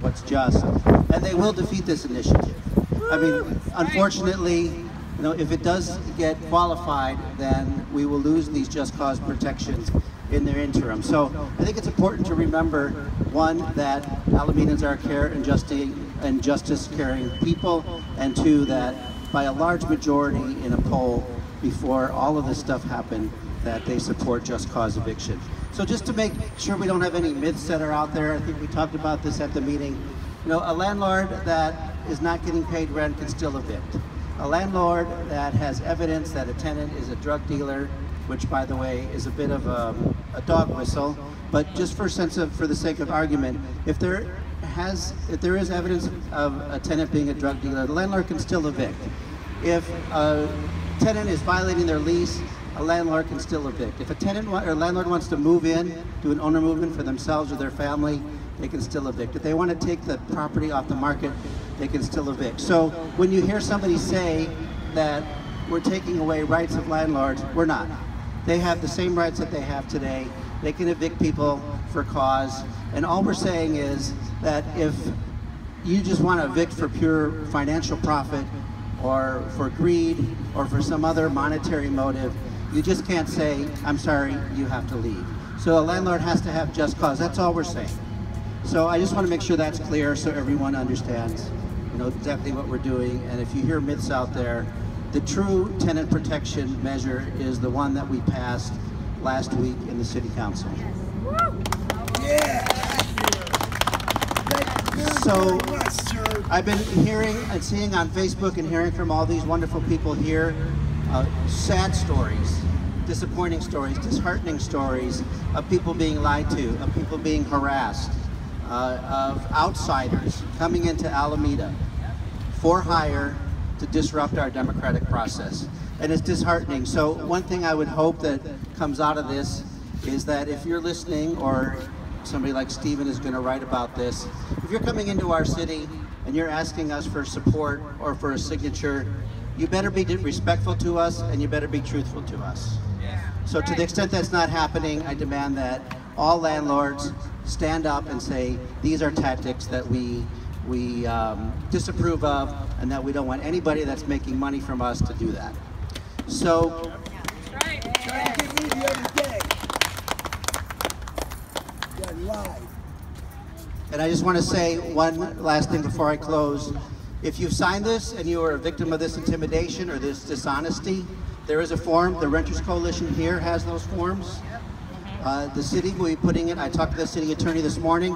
what's just, and they will defeat this initiative. I mean, unfortunately, if it does get qualified, then we will lose these just cause protections in their interim. So I think it's important to remember, one, that Alamedans are care and justice caring people, and two, that by a large majority in a poll before all of this stuff happened, that they support just cause eviction. So just to make sure we don't have any myths that are out there, I think we talked about this at the meeting. A landlord that is not getting paid rent can still evict. A landlord that has evidence that a tenant is a drug dealer, which by the way is a bit of a dog whistle, but just for the sake of argument, if there is evidence of a tenant being a drug dealer, the landlord can still evict. If a tenant is violating their lease, a landlord can still evict. If a tenant or landlord wants to move in, do an owner movement for themselves or their family, they can still evict. If they want to take the property off the market, they can still evict. So when you hear somebody say that we're taking away rights of landlords, we're not. They have the same rights that they have today. They can evict people for cause. And all we're saying is that if you just want to evict for pure financial profit or for greed or for some other monetary motive, you just can't say, I'm sorry, you have to leave. So a landlord has to have just cause. That's all we're saying. So I just want to make sure that's clear so everyone understands exactly what we're doing. And if you hear myths out there, the true tenant protection measure is the one that we passed last week in the City Council. Yeah. So I've been hearing and seeing on Facebook and hearing from all these wonderful people here, sad stories, disappointing stories, disheartening stories of people being lied to, of people being harassed, of outsiders coming into Alameda for hire to disrupt our democratic process. And it's disheartening. So one thing I would hope that comes out of this is that if you're listening, or somebody like Stephen is going to write about this, if you're coming into our city and you're asking us for support or for a signature, you better be respectful to us and you better be truthful to us. So to the extent that's not happening, I demand that all landlords stand up and say, these are tactics that we disapprove of, and that we don't want anybody that's making money from us to do that. So, and I just want to say one last thing before I close. If you've signed this and you are a victim of this intimidation or this dishonesty, there is a form. The Renters Coalition here has those forms. The city will be putting it, I talked to the city attorney this morning,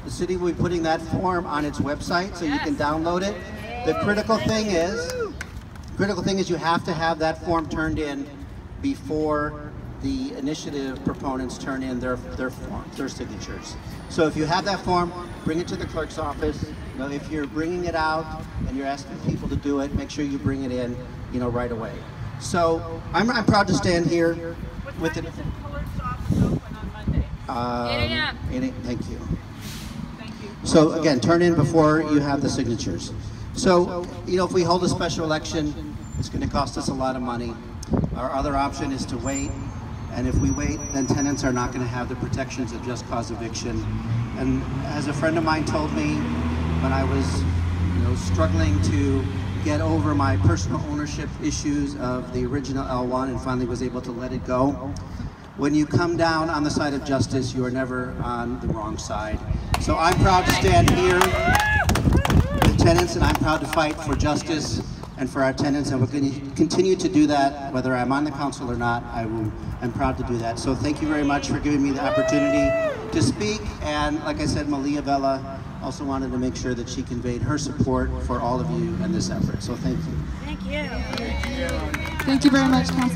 the city will be putting that form on its website so you can download it. The critical thing is you have to have that form turned in before the initiative proponents turn in their forms, their signatures. So if you have that form, bring it to the clerk's office. If you're bringing it out and you're asking people to do it, make sure you bring it in, right away. So I'm proud to stand here with it. What time is the clerk's office open on Monday? 8 a.m. Thank you. Thank you. So again, turn in before you have the signatures. So, if we hold a special election, it's going to cost us a lot of money. Our other option is to wait. And if we wait, then tenants are not going to have the protections of just cause eviction. And as a friend of mine told me when I was, struggling to get over my personal ownership issues of the original L1 and finally was able to let it go, when you come down on the side of justice, you are never on the wrong side. So I'm proud to stand here with tenants, and I'm proud to fight for justice and for our tenants, and we're going to continue to do that whether I'm on the council or not. I'm proud to do that. So thank you very much for giving me the opportunity to speak, and like I said, Malia Vela also wanted to make sure that she conveyed her support for all of you in this effort. So thank you. Thank you. Thank you very much, Council.